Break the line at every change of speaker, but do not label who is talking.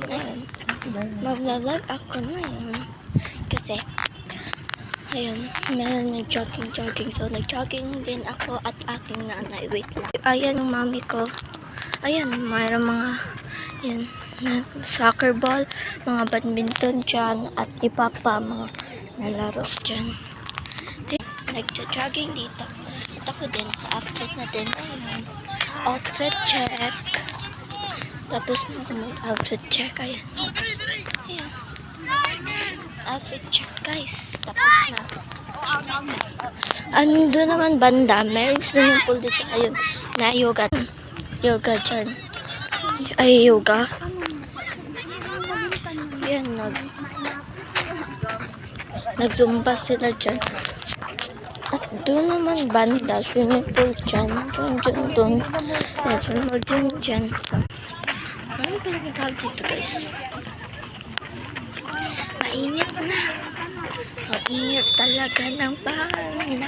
Ayun. Mag-vlog ako ngayon. Kasi, ayun, meron nag-jogging. So, nag-jogging din ako at aking nanay. Wait lang. Ayan yung mami ko. Ayan, mayroong mga, yan, soccer ball, mga badminton dyan, at iba pa mga nalaro dyan. Nag-jogging dito. At ako din, outfit na din. Ayun. Outfit check. Tapos na ako mag-outfit check. Ayan. Ayan. Outfit check, guys. Tapos na. Ando naman banda. Merong swimming pool dito. Ayun. Na yoga. Yoga dyan. Ay, yoga. Ayan. Nag-zumba sila dyan. At doon naman banda. Swimming pool dyan. Doon. Swimming dyan. So, ano talaga tawag dito, guys? Mainit na. Mainit talaga ng panahon.